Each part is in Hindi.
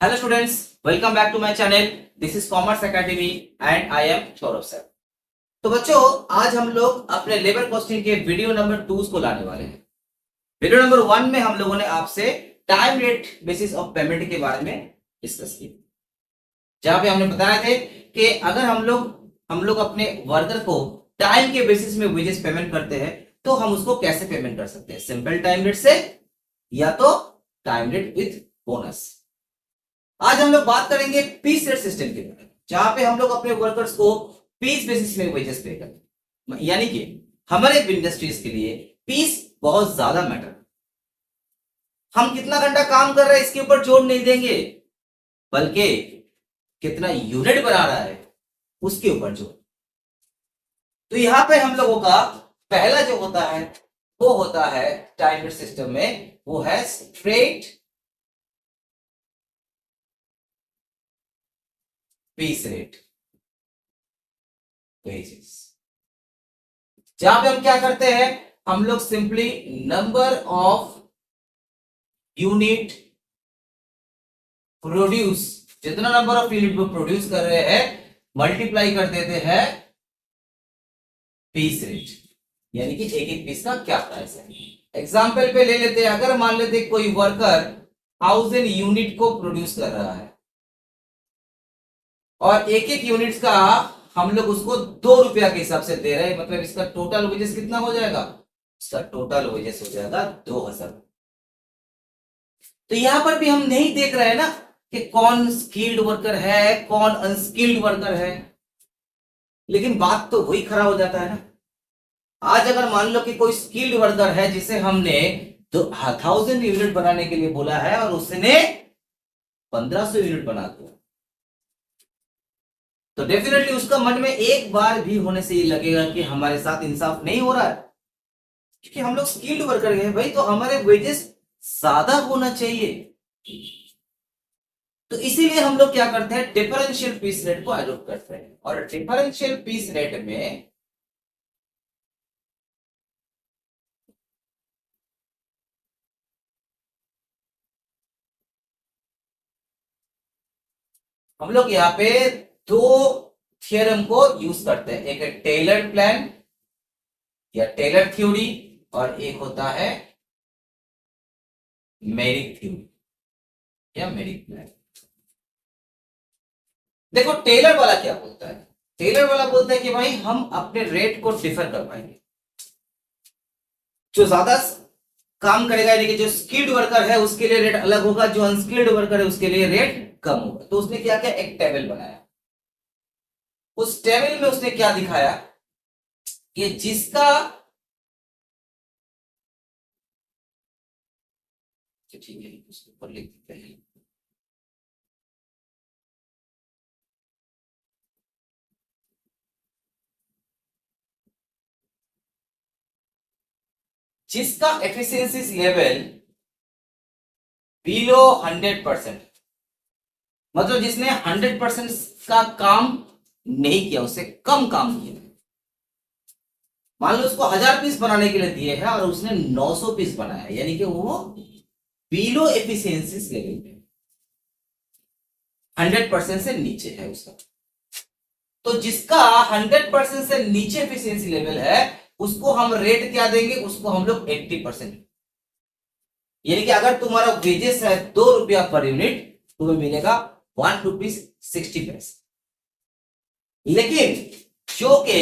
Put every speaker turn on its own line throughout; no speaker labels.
Hello students, welcome back to my channel. This is Commerce Academy and I am Saurabh sir. तो बच्चों आज हम लोग अपने लेबर कॉस्टिंग के वीडियो नंबर 2 को लाने वाले हैं। वीडियो नंबर 1 में हम लोगों ने आपसे time rate basis of payment के बारे में डिस्कस किया, जहां पे हमने बताया थे कि अगर हम लोग अपने वर्कर को टाइम के बेसिस में वेजेस पेमेंट करते हैं तो हम उसको कैसे पेमेंट कर सकते हैं, सिंपल टाइम रेट से या तो टाइम रेट विथ बोनस। आज हम लोग बात करेंगे पीस रेट सिस्टम के बारे में, जहां पे हम लोग अपने वर्कर्स को पीस बेसिस में वेजेस पे करते हैं। यानी कि हमारे इंडस्ट्रीज के लिए पीस बहुत ज्यादा मैटर। हम कितना घंटा काम कर रहे हैं इसके ऊपर जोर नहीं देंगे, बल्कि कितना यूनिट बना रहा है उसके ऊपर जोर। तो यहां पे हम लोगों का पहला जो होता है वो होता है टाइम रेट सिस्टम में, वो है स्ट्रेट पीस रेट वेजेस। जहां पे हम क्या करते हैं, हम लोग simply number of unit produce, जितना नंबर ऑफ यूनिट को प्रोड्यूस कर रहे हैं मल्टीप्लाई कर देते हैं पीस रेट, यानी कि एक एक पीस का क्या प्राइस है। एग्जाम्पल पे ले लेते हैं, अगर मान लेते कोई वर्कर 1000 यूनिट को प्रोड्यूस कर रहा है और एक एक यूनिट्स का हम लोग उसको 2 रुपया के हिसाब से दे रहे हैं, मतलब इसका टोटल वेजेस कितना हो जाएगा, इसका टोटल वेजेस हो जाएगा 2000। तो यहां पर भी हम नहीं देख रहे हैं ना कि कौन स्किल्ड वर्कर है कौन अनस्किल्ड वर्कर है, लेकिन बात तो वही खड़ा हो जाता है ना। आज अगर मान लो कि कोई स्किल्ड वर्कर है जिसे हमने 1000 यूनिट बनाने के लिए बोला है और उसने 1500 यूनिट बना दिया, तो डेफिनेटली उसका मन में एक बार भी होने से ये लगेगा कि हमारे साथ इंसाफ नहीं हो रहा है, क्योंकि हम लोग स्किल्ड वर्कर हैं भाई, तो हमारे वेजेस ज्यादा होना चाहिए। तो इसीलिए हम लोग क्या करते हैं, डिफरेंशियल पीस रेट को अडॉप्ट करते हैं। और डिफरेंशियल पीस रेट में हम लोग यहाँ पे दो थियरम को यूज करते हैं, एक है टेलर प्लान या टेलर थ्योरी और एक होता है मेरिट थ्योरी या मेरिट प्लान। देखो टेलर वाला क्या बोलता है, टेलर वाला बोलता है कि भाई हम अपने रेट को डिफर कर पाएंगे, जो ज्यादा काम करेगा यानी कि जो स्किल्ड वर्कर है उसके लिए रेट अलग होगा, जो अनस्किल्ड वर्कर है उसके लिए रेट कम होगा। तो उसने क्या किया, एक टेबल बनाया, उस टेबल में उसने क्या दिखाया कि जिसका ठीक है उसके ऊपर लिख देते हैं, जिसका एफिशिएंसी लेवल बिलो 100%, मतलब जिसने 100% का काम नहीं किया, उससे कम काम किया। मान लो उसको 1000 पीस बनाने के लिए दिए हैं और उसने 900 पीस बनाया, यानी कि वो बिलो एफिशिएंसी लेवल पे 100% से नीचे है उसका। तो जिसका 100% से नीचे एफिशिएंसी लेवल है उसको हम रेट क्या देंगे, उसको हम लोग 80%, यानी कि अगर तुम्हारा वेजेस है 2 रुपया पर यूनिट, तुम्हें मिलेगा 1 रुपीज 60 पैसे। लेकिन जो के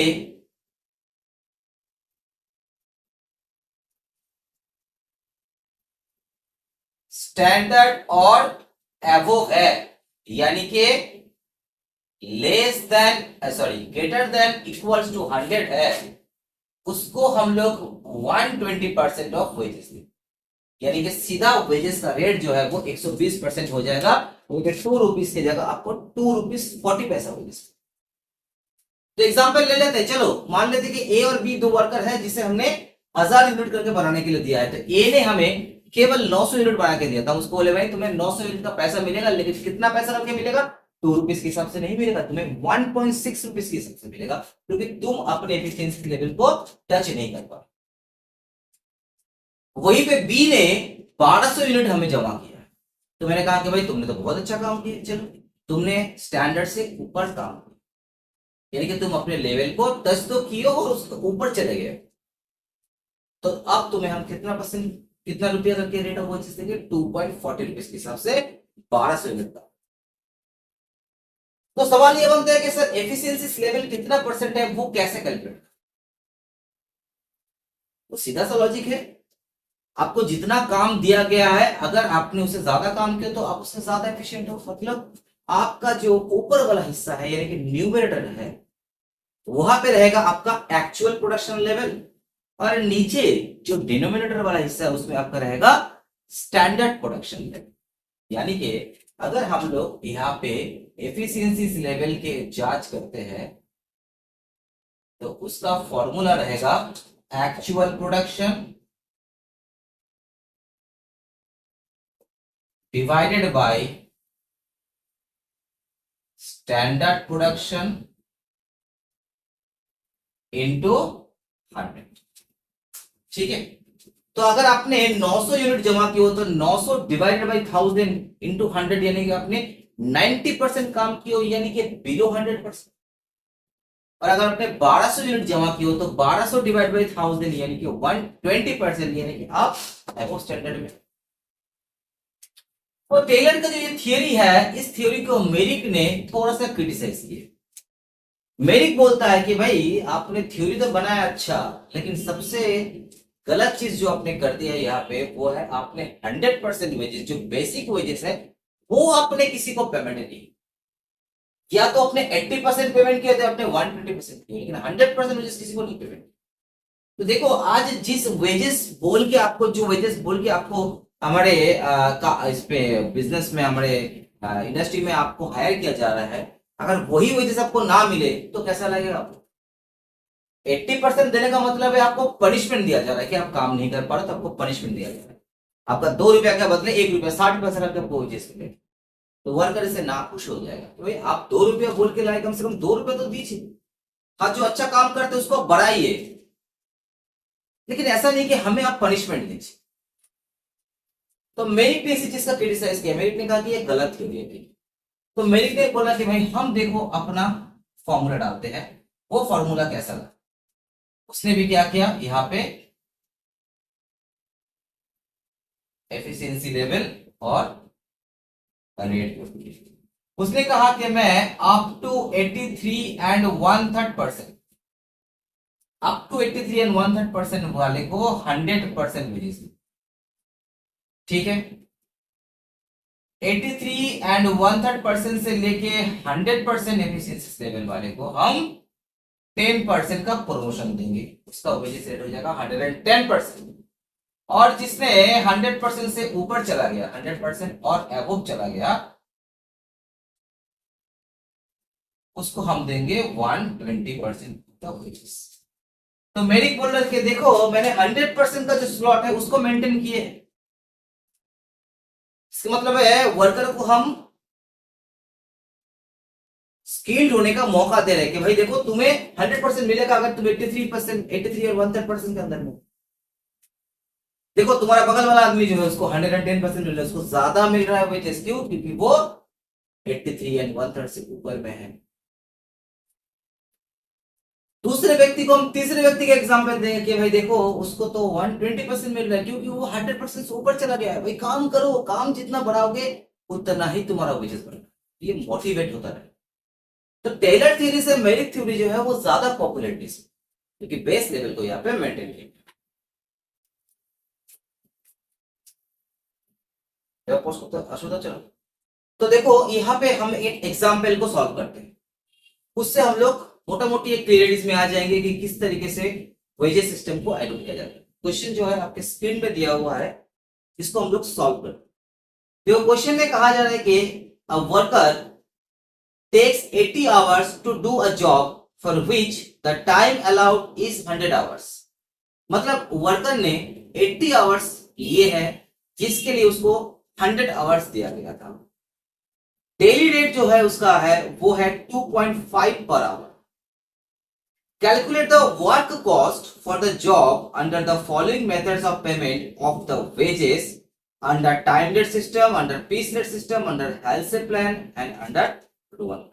स्टैंडर्ड और एवो है, यानी कि less than greater than equals to 100 है, उसको हम लोग 120% ऑफ वेजेस देंगे, यानी कि सीधा वेजेस का रेट जो है वो 120% हो जाएगा, 2 रुपीज की जगह आपको 2 रुपीज 40 पैसा वेजेस। तो एग्जांपल ले लेते हैं, चलो मान लेते हैं कि ए और बी दो वर्कर है जिसे हमने 1000 यूनिट करके बनाने के लिए दिया है। तो ए ने हमें केवल 900 यूनिट बना के दिया था, उसको बोले भाई तुम्हें 900 यूनिट का पैसा मिलेगा, लेकिन कितना पैसा रख के मिलेगा, 2 रुपीज के हिसाब से नहीं मिलेगा, तुम्हें 1.6 रुपीज के हिसाब से मिलेगा, क्योंकि तुम अपने एफिशिएंसी लेवल को टच नहीं कर पा। वहीं पे बी ने 1200 यूनिट हमें जमा किया, तो मैंने कहा कि भाई तुमने तो बहुत अच्छा काम किया, चलो तुमने स्टैंडर्ड से ऊपर काम किया, यानी कि तुम अपने लेवल को टच तो किए और उसके ऊपर चले गए। तो अब तुम्हें हम कितना रुपया करके रेट ऑफ परचेज देंगे, 2.40 रुपीज के हिसाब से 1200 यूनिट का। तो सवाल ये बनता है कि सर एफिशिएंसी लेवल कितना परसेंट है, वो कैसे कैलकुलेट? तो सीधा सा लॉजिक है, आपको जितना काम दिया गया है अगर आपने उसे ज्यादा काम किया तो आप उससे ज्यादा एफिशिएंट हो। मतलब आपका जो ऊपर वाला हिस्सा है यानी कि न्यूमरेटर है, वहां पे रहेगा आपका एक्चुअल प्रोडक्शन लेवल, और नीचे जो डिनोमिनेटर वाला हिस्सा है उसमें आपका रहेगा स्टैंडर्ड प्रोडक्शन लेवल। यानी कि अगर हम लोग यहाँ पे एफिशिएंसी लेवल के जांच करते हैं तो उसका फॉर्मूला रहेगा actual production divided by standard production into 100। ठीक है, तो अगर आपने 900 यूनिट जमा किया हो तो 900 डिवाइडेड बाय 1000 इनटू 100 यानी कि आपने 90% काम किया हो, यानी कि बिलो 100%। और अगर आपने 1200 यूनिट जमा की हो तो 1200 डिवाइड बाय 1000 यानी कि 120%, यानी कि आप अबव स्टैंडर्ड में। तो टेलर का जो ये थियरी है, इस थियरी को मेरिक ने थोड़ा सा क्रिटिसाइज किया। मेरिक बोलता है कि भाई आपने थ्योरी तो बनाया अच्छा, लेकिन सबसे गलत चीज जो आपने कर दिया यहाँ पे वो है आपने 100% वेजेस, जो बेसिक वेजेस है वो आपने किसी को पेमेंट नहीं, या तो आपने 80% पेमेंट किया था, आपने 120% किया, लेकिन 100% वेजेस किसी को नहीं पेमेंट। तो देखो आज जिस वेजेस बोल के आपको, जो वेजेस बोल के आपको हमारे इस पे बिजनेस में, हमारे इंडस्ट्री में आपको हायर किया जा रहा है, अगर वही वेजेस आपको ना मिले तो कैसा लगेगा आपको? 80% देने का मतलब है आपको पनिशमेंट दिया जा रहा है कि आप काम नहीं कर पा रहे तो आपको पनिशमेंट दिया जा रहा है। आपका 2 रुपया के बदले 1 रुपया, 60% आपको वेजेस मिले, तो वर्कर इससे नाखुश हो जाएगा। तो भाई आप 2 रुपया बोल के लाए, कम से कम 2 रुपया तो दीजिए। हाँ, जो अच्छा काम करते हैं उसको बढ़ाइए, लेकिन ऐसा नहीं कि हमें आप पनिशमेंट दीजिए। तो मेरिट ने इसी चीज का क्रिटिसाइज किया। मेरिट ने कहा कि ये गलत थ्योरी है। तो मेरिट ने बोला कि भाई हम देखो अपना फॉर्मूला डालते हैं, वो फॉर्मूला कैसा लगा। उसने भी क्या किया, यहाँ पे एफिशिएंसी लेवल और रेट, उसने कहा कि मैं up to 83 and 1/3%, up to 83 and 1/3% वाले को 100% वेजेस। ठीक है, 83 एंड 1/3% से लेके 100% एफिशिएंसी लेवल वाले को हम 10% का प्रमोशन देंगे, उसका वेजेस रेट हो जाएगा 110%। और जिसने 100% से ऊपर चला गया, 100% और अबव चला गया, उसको हम देंगे 120% का वेजेस। तो मेरिक बोल रहे थे देखो मैंने 100% का जो स्लॉट है उसको मेंटेन किए, इसका मतलब है वर्कर को हम स्किल्ड होने का मौका दे रहे हैं कि भाई देखो तुम्हें 100% मिलेगा अगर तुम 83%, 83 और 1/3% के अंदर में। देखो तुम्हारा बगल वाला आदमी जो है उसको 110% मिल रहा है, उसको ज्यादा मिल रहा है वेजेस, क्यों? क्योंकि वो 83 एंड 1/3 से ऊपर में है। दूसरे व्यक्ति को हम तीसरे व्यक्ति का एग्जांपल देंगे कि भाई देखो उसको तो 120% मिल रहा है क्योंकि वो 100% से ऊपर चला गया है। भाई काम करो, काम जितना बढ़ाओगे उतना ही तुम्हारा वेजेस बढ़ेगा, ये मोटिवेट होता है। तो टेलर थ्योरी से मेरिक थ्योरी जो है वो ज्यादा पॉपुलरिटी है क्योंकि बेस लेवल को यहाँ पे मेंटेन किया। चलो तो देखो यहाँ पे हम एक एग्जाम्पल को सॉल्व करते हैं, उससे हम लोग मोटा मोटी एक क्लियरिटीज में आ जाएंगे कि किस तरीके से वेजेस सिस्टम को अडॉप्ट किया जाता है। क्वेश्चन जो है आपके स्क्रीन पे दिया हुआ है, इसको हम लोग सॉल्व करते हैं। देखो क्वेश्चन में कहा जा रहा है कि a worker takes 80 hours to do a job for which the time allowed is 100 hours. मतलब वर्कर ने 80 आवर्स लिए हैं जिसके लिए उसको 100 आवर्स दिया गया था। डेली रेट जो है उसका है वो है 2.5 per hour. Calculate the work cost for the job under the following methods of payment of the wages under time rate system, under piece rate system, under health plan and under one.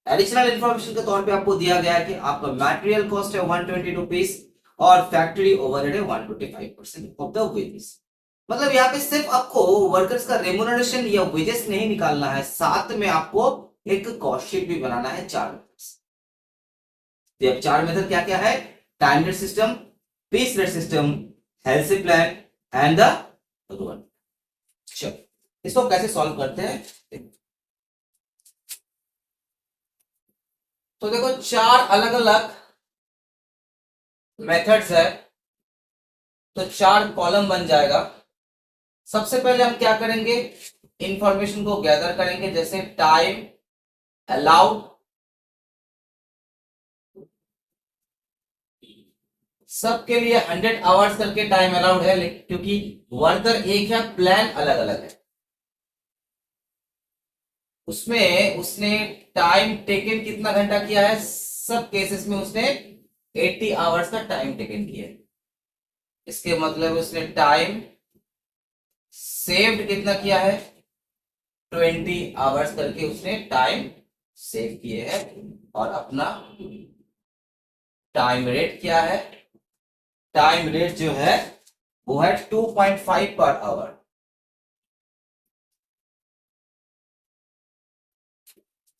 Additional information के तौर पे आपको दिया गया है कि आपका मटेरियल कॉस्ट है 120 रुपीज और फैक्ट्री ओवरहेड है 125% ऑफ द वेजेस। मतलब यहाँ पे सिर्फ आपको वर्कर्स का रेम्युनरेशन या वेजेस नहीं निकालना है, साथ में आपको एक कॉस्ट शीट भी बनाना है 4 मेथड्स। तो अब 4 मेथड क्या क्या है? Time rate system, piece rate system, health plan and the one. चलो इसको कैसे सॉल्व करते हैं। तो देखो 4 अलग अलग मेथड्स है, तो 4 कॉलम बन जाएगा। सबसे पहले हम क्या करेंगे, इंफॉर्मेशन को गैदर करेंगे, जैसे टाइम अलाउड, सबके लिए 100 आवर्स करके टाइम अलाउड है, लेकिन क्योंकि वर्कर एक है, प्लान अलग अलग है, उसमें उसने टाइम टेकन कितना घंटा किया है, सब केसेस में उसने 80 आवर्स का टाइम टेकन किया है। इसके मतलब उसने टाइम सेव्ड कितना किया है, 20 आवर्स करके उसने टाइम सेव किए हैं। और अपना टाइम रेट क्या है, टाइम रेट जो है वो है 2.5 पर आवर।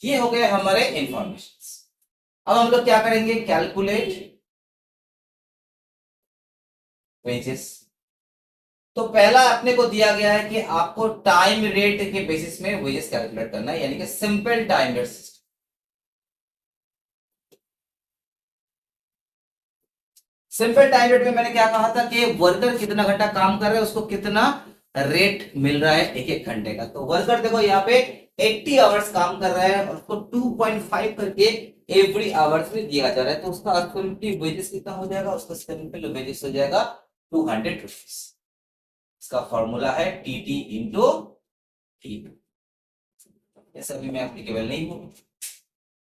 ये हो गए हमारे इंफॉर्मेशन। अब हम लोग क्या करेंगे, कैलकुलेट वेजेस। तो पहला अपने को दिया गया है कि आपको टाइम रेट के बेसिस में वेजेस कैलकुलेट करना है, यानी कि simple time rate system. Simple time rate में मैंने क्या कहा था कि वर्कर कितना घंटा काम कर रहे हैं, उसको कितना रेट मिल रहा है एक एक घंटे का। तो वर्कर देखो यहाँ पे 80 आवर्स काम कर रहा है और उसको 2.5 करके एवरी आवर्स में दिया जा रहा है, तो उसका अल्टरनेटिव वेजेस कितना हो जाएगा, उसका सिंपल वेजेस हो जाएगा 200 रुपीज। इसका फॉर्मूला है टीटी इंटू टी। ऐसा भी मैं एप्लीकेबल नहीं हूं।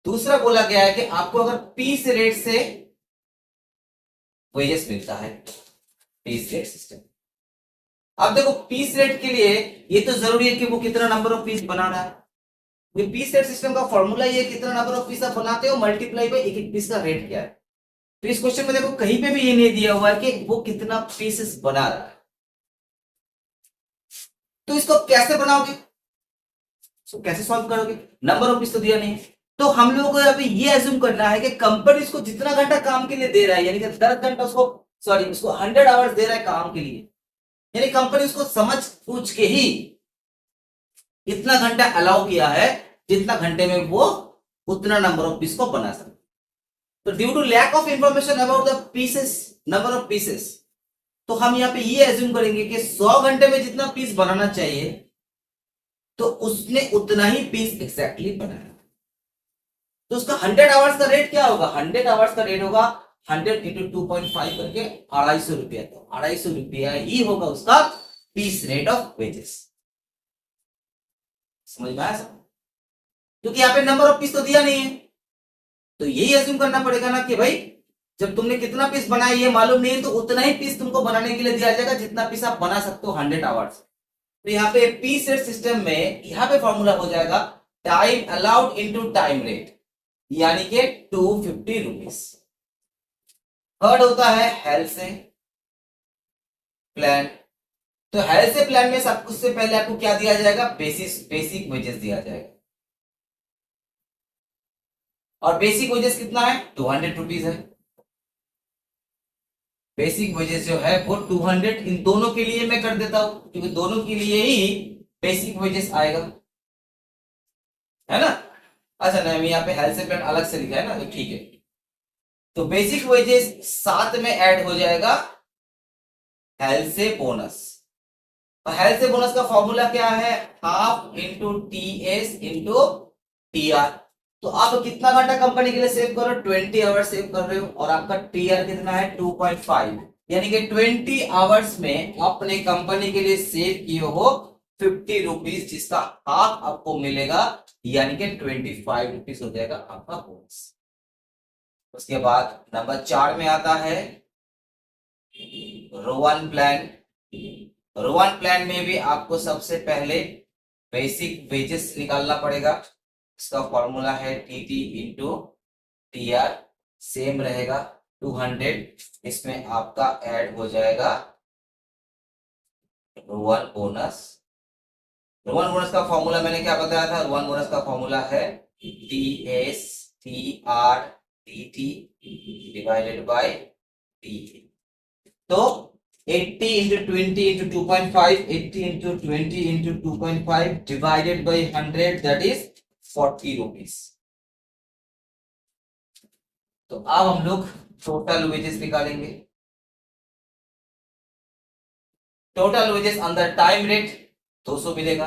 दूसरा बोला गया है कि आपको अगर पीस रेट से वेजेस मिलता है, पीस रेट सिस्टम। अब देखो पीस रेट के लिए ये तो जरूरी है कि वो कितना नंबर ऑफ पीस बना रहा है। पीस रेट सिस्टम का फॉर्मूला ये कितना नंबर ऑफ पीस आप बनाते हो मल्टीप्लाई बाय एक एक पीस का रेट क्या है। तो इस क्वेश्चन में देखो कहीं पे भी ये नहीं दिया हुआ है कि वो कितना पीसेस बना रहा है। तो इसको कैसे बनाओगे, इसको कैसे सॉल्व करोगे, नंबर ऑफ पीस तो दिया नहीं है। तो हम लोगों को अभी ये एज्यूम करना है कि कंपनी इसको जितना घंटा काम के लिए दे रहा है, यानी कि 10 घंटा उसको, सॉरी उसको 100 आवर्स दे रहा है काम के लिए, यानी कंपनी उसको समझ पूछ के ही इतना घंटा अलाउ किया है जितना घंटे में वो उतना नंबर ऑफ पीस को बना सकते। तो due to lack of information about the pieces, number of pieces, तो हम यहाँ पे ये एज्यूम करेंगे कि 100 घंटे में जितना पीस बनाना चाहिए तो उसने उतना ही पीस एग्जैक्टली बनाया। तो उसका 100 आवर्स का रेट क्या होगा, 100 आवर्स का रेट होगा 100 इंटू 2.5 करके 250 रुपया। तो 250 रुपया ही होगा उसका पीस रेट ऑफ वेजेस। समझ में आया सब? क्योंकि यहाँ पे नंबर ऑफ पीस तो दिया नहीं है, तो यही एज्यूम करना पड़ेगा ना कि भाई जब तुमने कितना पीस बनाया ये मालूम नहीं है, तो उतना ही पीस तुमको बनाने के लिए दिया जाएगा जितना पीस आप बना सकते हो 100 आवर्स। तो यहाँ पे पीस रेट सिस्टम में यहाँ पे फॉर्मूला हो जाएगा time allowed into time rate, यानी कि 250 रुपीस। थर्ड होता है हेल्थ से प्लान। तो हेल्थ से प्लान में सब कुछ से पहले आपको क्या दिया जाएगा, बेसिक वेजेस दिया जाएगा। और बेसिक वेजेस कितना है, 200 रुपीज है। बेसिक वेजेस जो है वो 200, इन दोनों के लिए मैं कर देता हूं क्योंकि दोनों के लिए ही बेसिक वेजेस आएगा, है ना। अच्छा नहीं, यहाँ पे हेल्थ से प्लान अलग से लिखा है ना, तो ठीक है। तो बेसिक वेजेस साथ में ऐड हो जाएगा हेल्थ से बोनस। हेल्थ से बोनस का फॉर्मूला क्या है, half into T S into T R. तो आप कितना घंटा कंपनी के लिए सेव कर रहे हो, 20 आवर्स सेव कर रहे हो, और आपका टी आर कितना है 2.5, यानी कि 20 आवर्स में अपने कंपनी के लिए सेव किए हो 50 रुपीज, जिसका हाफ आपको मिलेगा, यानी कि 25 रुपीज हो जाएगा आपका बोनस। उसके बाद नंबर 4 में आता है रो 1 प्लान। रो1 प्लान में भी आपको सबसे पहले बेसिक वेजेस निकालना पड़ेगा। इसका फॉर्मूला है टीटी इंटू टीआर, सेम रहेगा 200। इसमें आपका ऐड हो जाएगा रो1 बोनस। रो1 बोनस का फॉर्मूला मैंने क्या बताया था? रो1 बोनस का फॉर्मूला है T S T R T T divided by T. तो 80 into 20 into 2.5, 80 into 20 into 2.5 divided by 100, that is 40 rupees। तो अब हम लोग टोटल वेजेस निकालेंगे। Total wages under time rate 200 मिलेगा,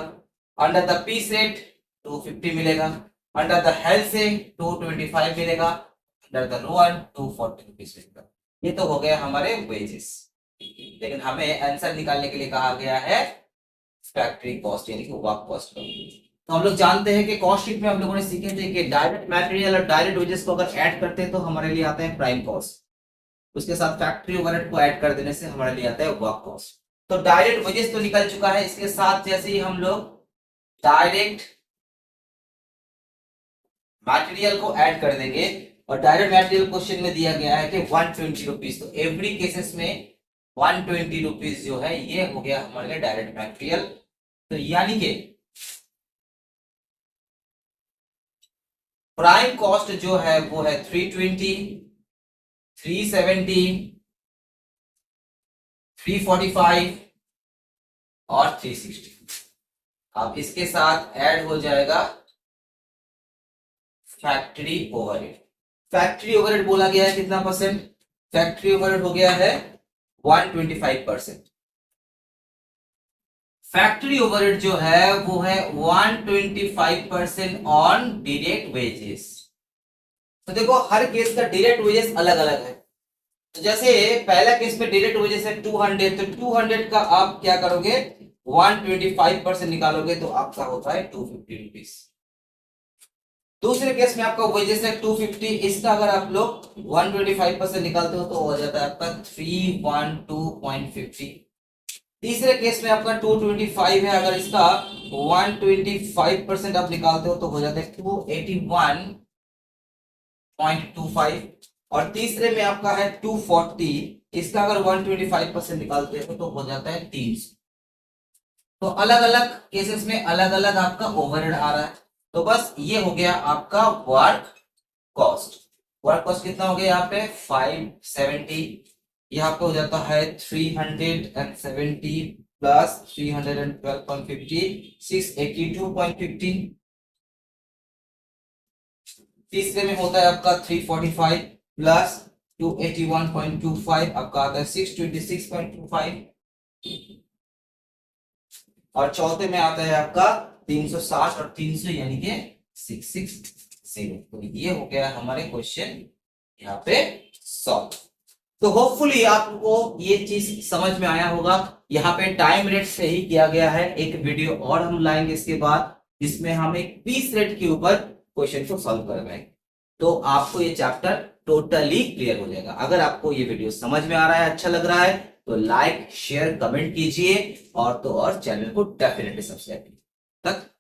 अंडर द पीस रेट 250 मिलेगा, अंडर द हेल्थ से 225 मिलेगा, अंडर द रो1 240 रुपीज मिलेगा। ये तो हो गया हमारे वेजेस। लेकिन हमें आंसर निकालने के लिए कहा गया है फैक्ट्री कॉस्ट यानी कि वर्क कॉस्ट। तो हम लोग जानते हैं कि कॉस्ट शीट में हम लोगों ने सीखे थे कि डायरेक्ट मटेरियल और डायरेक्ट वेजेस को अगर ऐड करते हैं तो हमारे लिए आता है प्राइम कॉस्ट, उसके साथ फैक्ट्री ओवरहेड को ऐड कर देने से हमारे लिए आता है वर्क कॉस्ट। तो डायरेक्ट वेजेस तो निकल चुका है, इसके साथ जैसे ही हम लोग डायरेक्ट मटेरियल को ऐड कर देंगे, और डायरेक्ट मटेरियल क्वेश्चन में दिया गया है कि 120 रुपीज, तो एवरी केसेस में 120 रुपीज जो है ये हो गया हमारे लिए डायरेक्ट मटेरियल। तो यानी कि प्राइम कॉस्ट जो है वो है 320, 370, 345 और 360। अब इसके साथ ऐड हो जाएगा फैक्ट्री ओवरहेड। फैक्ट्री ओवरहेड बोला गया है कितना परसेंट? फैक्ट्री ओवरहेड हो गया है 125%। फैक्ट्री ओवरहेड जो है वो है 125% ऑन डायरेक्ट वेजेस। तो देखो हर केस का डायरेक्ट वेजेस अलग अलग है। तो जैसे पहला केस में डायरेक्ट वेजेस है 200, तो 200 का आप क्या करोगे? 125% निकालोगे तो आपका होता है 250 रुपीज। दूसरे केस में आपका वेजेस है 250, इसका अगर आप लोग 125% निकालते हो तो हो जाता है आपका 312.50। तीसरे केस में आपका 225 है, अगर इसका 125% आप निकालते हो तो हो जाता है 281.25। और तीसरे में आपका है 240, इसका अगर 125% निकालते हो तो हो जाता है 300। तो अलग अलग केसेस में अलग अलग आपका ओवरहेड आ रहा है। तो बस ये हो गया आपका वर्क कॉस्ट। वर्क कॉस्ट कितना हो गया यहाँ पे? 570। यहाँ पे हो जाता है 370 प्लस 312.50, 682.50। तीसरे में होता है आपका 345 प्लस 281.25, आपका आता है 626.25। और चौथे में आता है आपका 360 और 300 यानी कि 660। तो ये हो गया हमारे क्वेश्चन यहाँ पे सॉल्व। तो होपफुली आपको ये चीज समझ में आया होगा। यहाँ पे टाइम रेट से ही किया गया है। एक वीडियो और हम लाएंगे इसके बाद, जिसमें हम एक पीस रेट के ऊपर क्वेश्चन को सॉल्व करवाएंगे। तो आपको ये चैप्टर टोटली क्लियर हो जाएगा। अगर आपको ये वीडियो समझ में आ रहा है, अच्छा लग रहा है, तो लाइक शेयर कमेंट कीजिए, और तो और चैनल को डेफिनेटली सब्सक्राइब कीजिए। तक